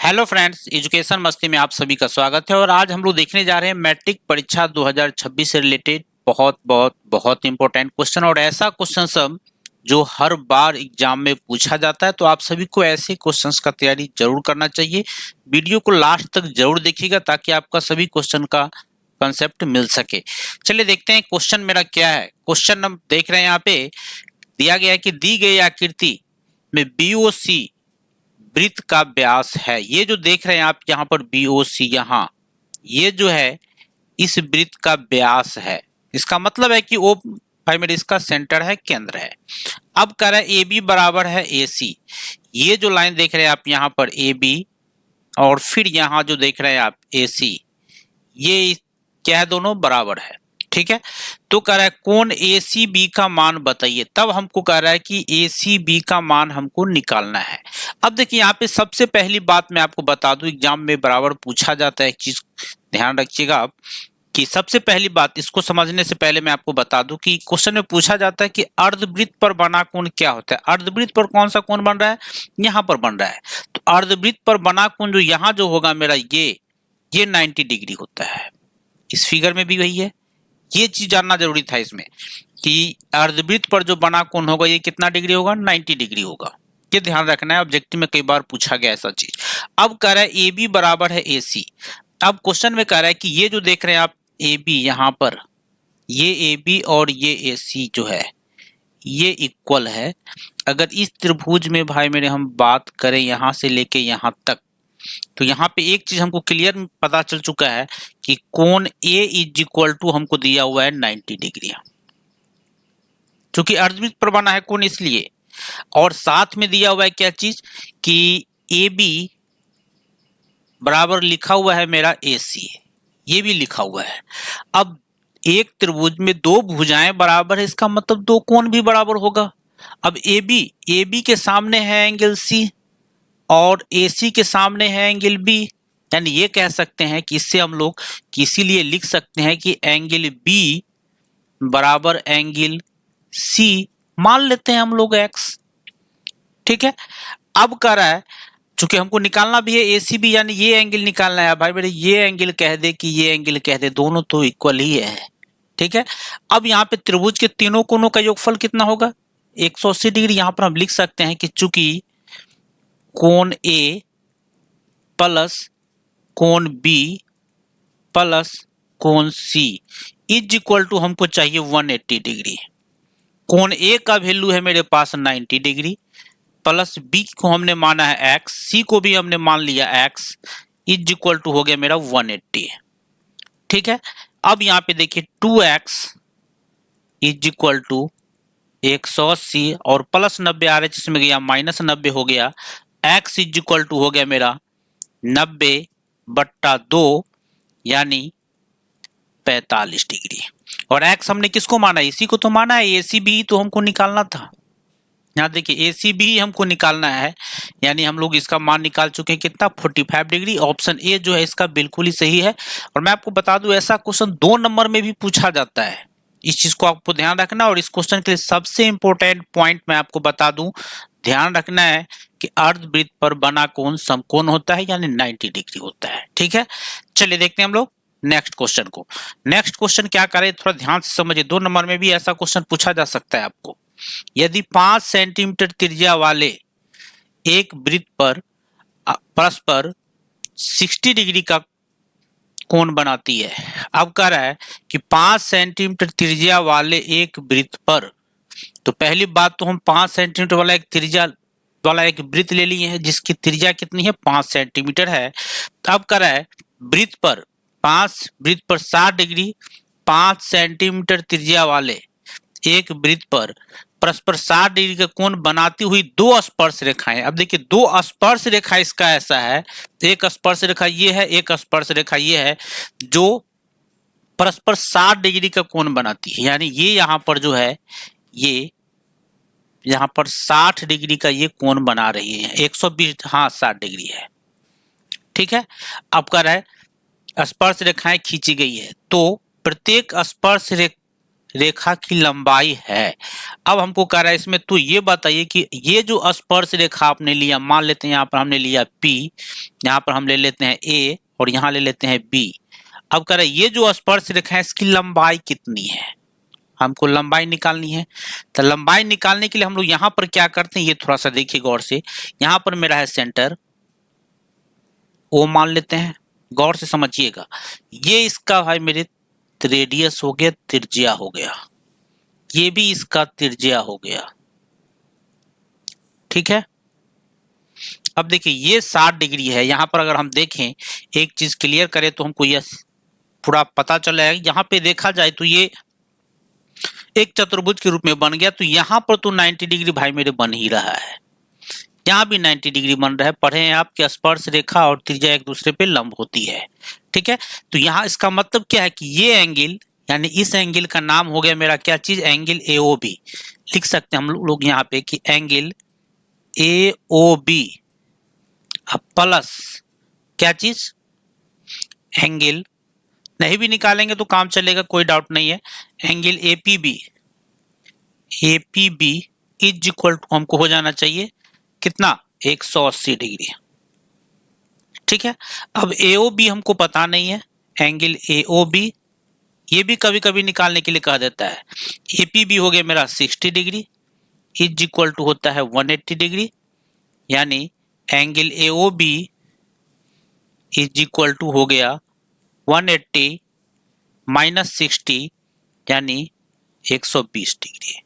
Hello friends, education मस्ती में आप सभी का स्वागत है। और आज हम लोग देखने जा रहे हैं मैट्रिक परीक्षा 2026 से रिलेटेड बहुत बहुत बहुत इंपॉर्टेंट क्वेश्चन और ऐसा क्वेश्चन सब जो हर बार एग्जाम में पूछा जाता है। तो आप सभी को ऐसे क्वेश्चंस का तैयारी जरूर करना चाहिए। वीडियो को लास्ट तक जरूर देखिएगा ताकि आपका सभी क्वेश्चन का कंसेप्ट मिल सके। चलिए देखते हैं क्वेश्चन मेरा क्या है। क्वेश्चन हम देख रहे हैं, यहाँ पे दिया गया है कि दी गई आकृति में BOC वृत्त का व्यास है। ये जो देख रहे हैं आप यहाँ पर BOC, यहाँ ये जो है इस वृत्त का व्यास है। इसका मतलब है कि वो प्राइमरी इसका सेंटर है, केंद्र है। अब कह रहा है AB बराबर है AC। ये जो लाइन देख रहे हैं आप यहाँ पर AB और फिर यहाँ जो देख रहे हैं आप AC, ये क्या है, दोनों बराबर है। ठीक है, तो कह रहा है कोण ACB का मान बताइए। तब हमको कह रहा है कि ACB का मान हमको निकालना है। अब देखिए यहाँ पे सबसे पहली बात मैं आपको बता दूं, एग्जाम में बराबर पूछा जाता है। एक चीज ध्यान रखिएगा आप कि सबसे पहली बात, इसको समझने से पहले मैं आपको बता दूं कि क्वेश्चन में पूछा जाता है कि अर्धवृत्त पर बना कोण क्या होता है। अर्धवृत्त पर कौन सा कोण बन रहा है, यहाँ पर बन रहा है। तो अर्धवृत्त पर बना कोण जो यहाँ जो होगा मेरा, ये 90 डिग्री होता है। इस फिगर में भी वही है। ये चीज जानना जरूरी था इसमें कि अर्धवृत्त पर जो बना कोण होगा ये कितना डिग्री होगा, 90 डिग्री होगा। ये ध्यान रखना है, ऑब्जेक्टिव में कई बार पूछा गया ऐसा चीज। अब कह रहा है AB बराबर है AC। अब क्वेश्चन में कह रहा है कि ये जो देख रहे हैं आप AB, यहाँ पर ये AB और ये AC जो है ये इक्वल है। अगर इस त्रिभुज में भाई मेरे हम बात करें यहाँ से लेके यहाँ तक, तो यहाँ पे एक चीज हमको क्लियर पता चल चुका है कि कोण A इज इक्वल टू हमको दिया हुआ है 90 डिग्री, क्योंकि अर्धवृत्त पर बना है कोण इसलिए। और साथ में दिया हुआ है क्या चीज कि AB बराबर लिखा हुआ है मेरा AC, ये भी लिखा हुआ है। अब एक त्रिभुज में दो भुजाएं बराबर है, इसका मतलब दो कोण भी बराबर होगा। अब AB के सामने है एंगल C और AC के सामने है एंगल B, यानी ये कह सकते हैं कि इससे हम लोग इसीलिए लिख सकते हैं कि एंगल B बराबर एंगल C मान लेते हैं हम लोग X। ठीक है, अब कह रहा है चूंकि हमको निकालना भी है ACB, यानी ये एंगल निकालना है। भाई मेरे ये एंगल कह दे कि ये एंगल कह दे, दोनों तो इक्वल ही है। ठीक है, अब यहाँ पे त्रिभुज के तीनों कोणों का योगफल कितना होगा, 180 डिग्री। यहाँ पर हम लिख सकते हैं कि चूंकि कोण A प्लस कोण B प्लस कोण C इज इक्वल टू हमको चाहिए 180 डिग्री। कोण A का वैल्यू है मेरे पास 90 डिग्री, प्लस B को हमने माना है X, C को भी हमने मान लिया X, इज इक्वल टू हो गया मेरा 180। ठीक है, अब यहाँ पे देखिए 2X इज इक्वल टू 180 और प्लस 90 आ रहा है जिसमें गया माइनस 90 हो गया। X इज इक्वल टू हो गया मेरा 90/2 यानी 45 डिग्री। और X हमने किसको माना, इसी को तो माना है। ACB तो हमको निकालना था। यहाँ देखिए ACB हमको निकालना है, यानी हम लोग इसका मान निकाल चुके हैं कितना, 45 डिग्री। ऑप्शन A जो है इसका बिल्कुल ही सही है। और मैं आपको बता दूं ऐसा क्वेश्चन 2 नंबर में भी पूछा जाता है, इस चीज को आपको ध्यान रखना। और इस क्वेश्चन के लिए सबसे इंपॉर्टेंट पॉइंट मैं आपको बता दूं, ध्यान रखना है कि अर्धवृत्त पर बना कोण समकोण होता है, यानी 90 डिग्री होता है। ठीक है, चलिए देखते हैं हम लोग नेक्स्ट क्वेश्चन को। नेक्स्ट क्वेश्चन क्या करें, थोड़ा ध्यान से समझिए। 2 नंबर में भी ऐसा क्वेश्चन पूछा जा सकता है आपको। यदि 5 सेंटीमीटर त्रिज्या वाले एक वृत्त पर परस्पर 60 डिग्री का कोण बनाती है। अब कह रहा है कि 5 सेंटीमीटर त्रिज्या वाले एक वृत्त पर, तो पहली बात तो हम 5 सेंटीमीटर वाला एक त्रिज्या वाला एक वृत्त ले लिए हैं जिसकी त्रिज्या कितनी है, 5 सेंटीमीटर है। तो अब कह रहा है वृत्त पर 60 डिग्री, 5 सेंटीमीटर त्रिज्या वाले एक वृत्त पर परस्पर 60 डिग्री का कोण बनाती हुई 2 स्पर्श रेखाएं। अब देखिए 2 स्पर्श रेखा इसका ऐसा है, एक स्पर्श रेखा ये है, एक स्पर्श रेखा ये है, जो परस्पर 60 डिग्री का कोण बनाती है। यानी ये यहाँ पर जो है, ये यहाँ पर 60 डिग्री का ये कोण बना रही है। 120, हाँ 60 डिग्री है। ठीक है, अब कह रहा है स्पर्श रेखाएं खींची गई है, तो प्रत्येक स्पर्श रेखा की लंबाई है। अब हमको कह रहा है इसमें तो ये बताइए कि ये जो स्पर्श रेखा आपने लिया, मान लेते हैं यहाँ पर हमने लिया P, यहाँ पर हम ले लेते हैं A और यहाँ ले लेते हैं B। अब कह रहा है ये जो स्पर्श रेखा है इसकी लंबाई कितनी है, हमको लंबाई निकालनी है। तो लंबाई निकालने के लिए हम लोग यहाँ पर क्या करते हैं, ये थोड़ा सा देखिए गौर से। यहाँ पर मेरा है सेंटर O मान लेते हैं, गौर से समझिएगा। ये इसका भाई मेरे रेडियस हो गया, त्रिज्या हो गया, ये भी इसका त्रिज्या हो गया, ठीक है। अब देखिए ये 60 डिग्री है। यहाँ पर अगर हम देखें, एक चीज क्लियर करें तो हमको यह पूरा पता चल जाएगा। यहाँ पे देखा जाए तो ये एक चतुर्भुज के रूप में बन गया। तो यहाँ पर तो 90 डिग्री भाई मेरे बन ही रहा है, यहाँ भी 90 डिग्री बन रहा है। पढ़े हैं आप कि स्पर्श रेखा और त्रिज्या एक दूसरे पे लंब होती है, ठीक है। तो यहाँ इसका मतलब क्या है कि ये एंगल, यानी इस एंगल का नाम हो गया मेरा क्या चीज, एंगल AOB। लिख सकते हैं हम लोग यहाँ पे कि एंगल AOB प्लस क्या चीज, एंगल, नहीं भी निकालेंगे तो काम चलेगा, कोई डाउट नहीं है। Angle APB is equal to हमको हो जाना चाहिए कितना, 180 डिग्री, ठीक है। अब AOB हमको पता नहीं है, एंगल AOB ये भी कभी कभी निकालने के लिए कह देता है। APB हो गया मेरा 60 डिग्री इज इक्वल टू होता है 180 डिग्री, यानी angle AOB is equal to हो गया 180 माइनस 60 यानी 120 डिग्री,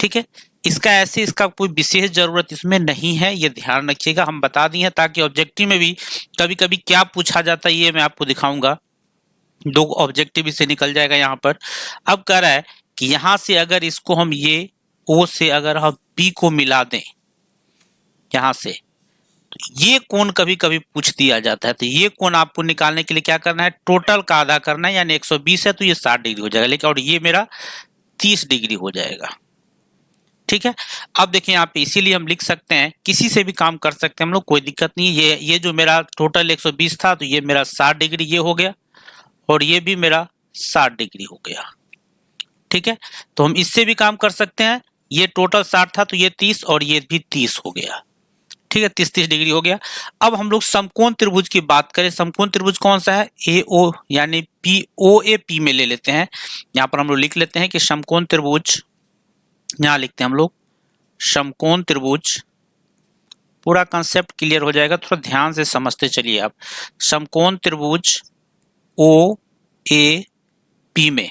ठीक है। इसका ऐसे इसका कोई विशेष जरूरत इसमें नहीं है, ये ध्यान रखिएगा, हम बता दिए हैं ताकि ऑब्जेक्टिव में भी कभी कभी क्या पूछा जाता है ये मैं आपको दिखाऊंगा। 2 ऑब्जेक्टिव इससे निकल जाएगा यहाँ पर। अब कह रहा है कि यहाँ से अगर इसको हम ये O से अगर हम B को मिला दें यहाँ से, तो ये कोण कभी कभी पूछ दिया जाता है। तो ये कोण आपको निकालने के लिए क्या करना है, टोटल का आधा करना है, यानी 120 है तो ये 60 डिग्री हो जाएगा, लेकिन और ये मेरा 30 डिग्री हो जाएगा, ठीक है। अब देखिए यहाँ पे इसीलिए हम लिख सकते हैं, किसी से भी काम कर सकते हैं हम लोग, कोई दिक्कत नहीं है। ये जो मेरा टोटल 120 था तो ये मेरा 60 डिग्री ये हो गया और ये भी मेरा 60 डिग्री हो गया, ठीक है। तो हम इससे भी काम कर सकते हैं, ये टोटल 60 था तो ये 30 और ये भी 30 हो गया, ठीक है, 30 डिग्री हो गया। अब हम लोग समकोण त्रिभुज की बात करें, समकोण त्रिभुज कौन सा है, AO यानी POAP में ले लेते हैं। यहाँ पर हम लोग लिख लेते हैं कि समकोण त्रिभुज, यहाँ लिखते हैं हम लोग समकोण त्रिभुज, पूरा कंसेप्ट क्लियर हो जाएगा, थोड़ा ध्यान से समझते चलिए आप। समकोण त्रिभुज OAP में,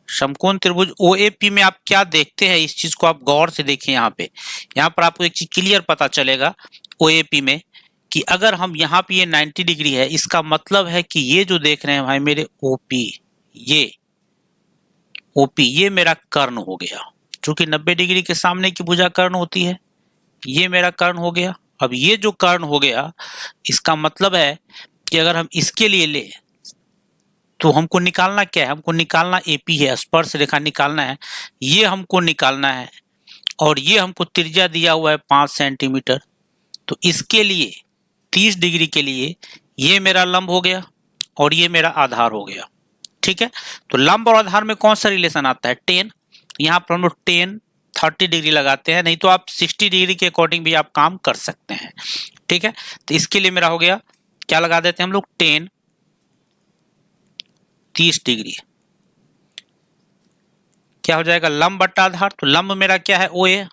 समकोण त्रिभुज OAP में आप क्या देखते हैं, इस चीज को आप गौर से देखें। यहाँ पे, यहाँ पर आपको एक चीज क्लियर पता चलेगा OAP में कि अगर हम यहाँ पे ये 90 डिग्री है, इसका मतलब है कि ये जो देख रहे हैं भाई मेरे OP, ये OP ये मेरा कर्ण हो गया, चूंकि 90 डिग्री के सामने की भुजा कर्ण होती है, ये मेरा कर्ण हो गया। अब ये जो कर्ण हो गया इसका मतलब है कि अगर हम इसके लिए ले तो हमको निकालना क्या है, हमको निकालना AP है, स्पर्श रेखा निकालना है, ये हमको निकालना है और ये हमको त्रिज्या दिया हुआ है 5 सेंटीमीटर। तो इसके लिए 30 डिग्री के लिए ये मेरा लंब हो गया और ये मेरा आधार हो गया, ठीक है। तो लंब और आधार में कौन सा रिलेशन आता है, 10। यहाँ पर हम लोग 10 30 डिग्री लगाते हैं, नहीं तो आप 60 डिग्री के अकॉर्डिंग भी आप काम कर सकते हैं, ठीक है। तो इसके लिए मेरा हो गया, क्या लगा देते हैं हम लोग, 10 30 डिग्री, क्या हो जाएगा, लंब बट्टा आधार। तो लंब मेरा क्या है OA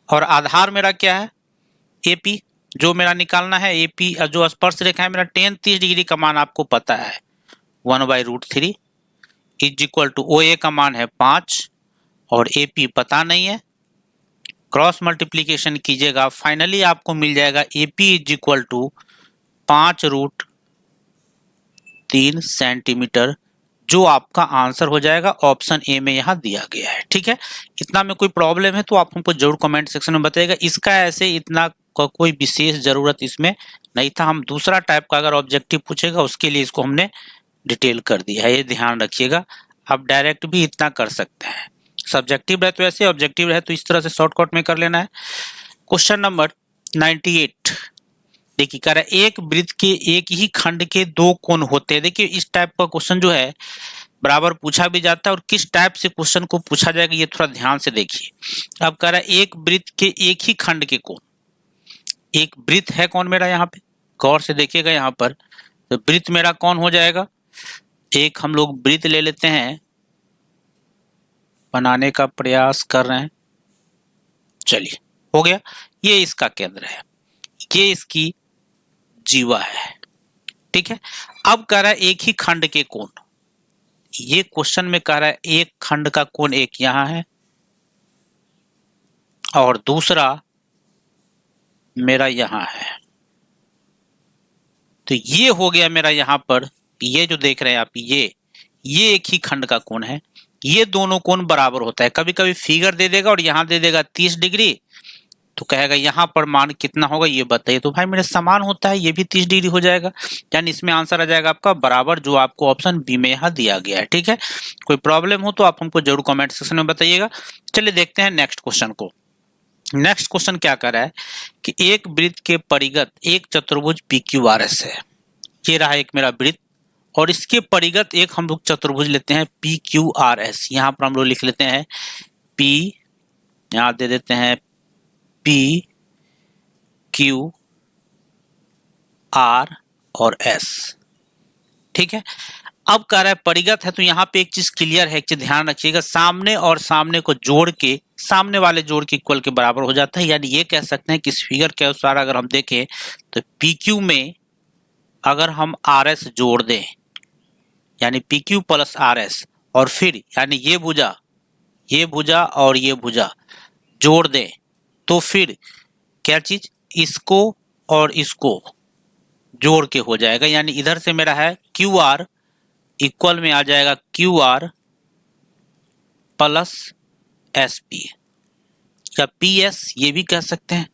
और आधार मेरा क्या है AP, जो मेरा निकालना है AP, जो स्पर्श रेखा है मेरा 10 30 डिग्री का मान आपको पता है 1/√3 इज इक्वल टू OA का मान है 5 और AP पता नहीं है, क्रॉस मल्टीप्लीकेशन कीजिएगा, फाइनली आपको मिल जाएगा AP is equal to 5√3 centimetre, जो आपका आंसर हो जाएगा ऑप्शन A में यहाँ दिया गया है, ठीक है। इतना में कोई प्रॉब्लम है तो आप हमको जरूर कमेंट सेक्शन में बताइएगा। इसका ऐसे इतना कोई विशेष जरूरत इसमें नहीं था, हम दूसरा टाइप का अगर ऑब्जेक्टिव पूछेगा उसके लिए इसको हमने डिटेल कर दिया है, ये ध्यान रखिएगा। आप डायरेक्ट भी इतना कर सकते हैं, सब्जेक्टिव रहे तो ऐसे, ऑब्जेक्टिव रहे तो इस तरह से शॉर्टकट में कर लेना है। क्वेश्चन नंबर 98 देखिए, कह रहा है एक वृत्त के एक ही खंड के 2 कोण होते हैं। देखिए इस टाइप का क्वेश्चन जो है बराबर पूछा भी जाता है और किस टाइप से क्वेश्चन को पूछा जाएगा ये थोड़ा ध्यान से देखिए। अब कह रहा है एक वृत्त के एक ही खंड के कोण, एक वृत्त है कौन मेरा यहाँ पे, गौर से देखिएगा यहाँ पर, तो वृत्त मेरा कौन हो जाएगा, एक हम लोग वृत्त ले लेते हैं, बनाने का प्रयास कर रहे हैं, चलिए हो गया, ये इसका केंद्र है, ये इसकी जीवा है, ठीक है। अब कह रहा है एक ही खंड के कोण, ये क्वेश्चन में कह रहा है एक खंड का कोण एक यहां है और दूसरा मेरा यहां है, तो ये हो गया मेरा यहां पर, ये जो देख रहे हैं आप, ये एक ही खंड का कोण है, ये दोनों कोण बराबर होता है। कभी कभी फिगर दे देगा और यहां दे देगा 30 डिग्री, तो कहेगा यहां पर मान कितना होगा ये बताइए, तो भाई मेरे समान होता है, ये भी 30 डिग्री हो जाएगा, यानी इसमें आंसर आ जाएगा आपका बराबर, जो आपको ऑप्शन बी में यहाँ दिया गया है, ठीक है। कोई प्रॉब्लम हो तो आप हमको जरूर कमेंट सेक्शन में बताइएगा। चलिए देखते हैं नेक्स्ट क्वेश्चन को। नेक्स्ट क्वेश्चन क्या कर रहा है कि एक वृत्त के परिगत एक चतुर्भुज PQRS है, ये रहा एक मेरा वृत्त और इसके परिगत एक हम लोग चतुर्भुज लेते हैं PQRS, यहाँ पर हम लोग लिख लेते हैं P, यहाँ दे देते हैं PQR और S, ठीक है। अब कह रहा है परिगत है, तो यहाँ पे एक चीज क्लियर है, एक चीज ध्यान रखिएगा, सामने और सामने को जोड़ के सामने वाले जोड़ के इक्वल के बराबर हो जाता है, यानी ये कह सकते हैं कि इस फिगर के अनुसार अगर हम देखें तो PQ में अगर हम RS जोड़ दें, यानी PQ प्लस RS, और फिर यानी ये भुजा और ये भुजा जोड़ दें, तो फिर क्या चीज, इसको और इसको जोड़ के हो जाएगा, यानी इधर से मेरा है QR इक्वल में आ जाएगा QR प्लस SP या PS, ये भी कह सकते हैं,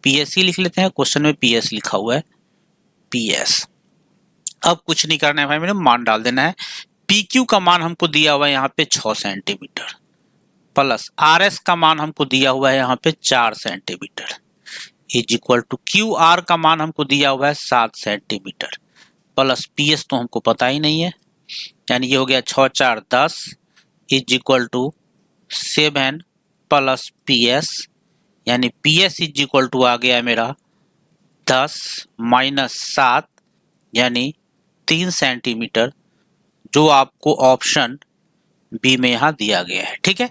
PS ही लिख लेते हैं, क्वेश्चन में PS लिखा हुआ है, PS। अब कुछ नहीं करना है भाई, मेरे मान डाल देना है। PQ का मान हमको दिया हुआ है यहाँ पे 6 सेंटीमीटर, प्लस RS का मान हमको दिया हुआ है यहाँ पे 4 centimetre, is equal to QR का मान हमको दिया हुआ है 7 सेंटीमीटर, प्लस PS तो हमको पता ही नहीं है, यानी ये हो गया 6 4 10, is equal to 7 plus PS, यानी PS इज इक्वल टू आ गया मेरा 10 माइनस 7, यानी 3 सेंटीमीटर, जो आपको ऑप्शन बी में यहाँ दिया गया है, ठीक है।